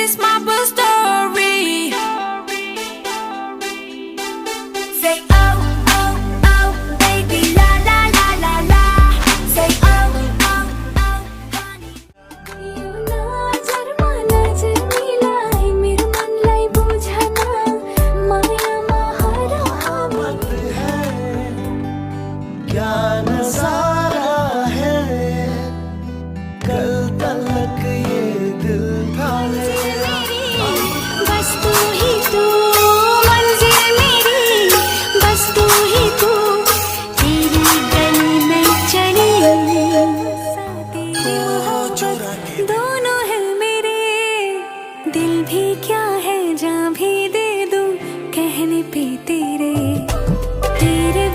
this my birth story. Say oh, oh, oh, baby, la la la la la. Say oh, oh, oh, honey. You know नजर मिला है मेरे मन लाई बुझाना माया महारा मत है क्या नजारा है कल तक ये दिल था बस तू ही तू मंजिल मेरी बस तू ही तू तेरी गली में चली दोनों है मेरे दिल भी क्या है जान भी दे दूं कहने पे तेरे तेरे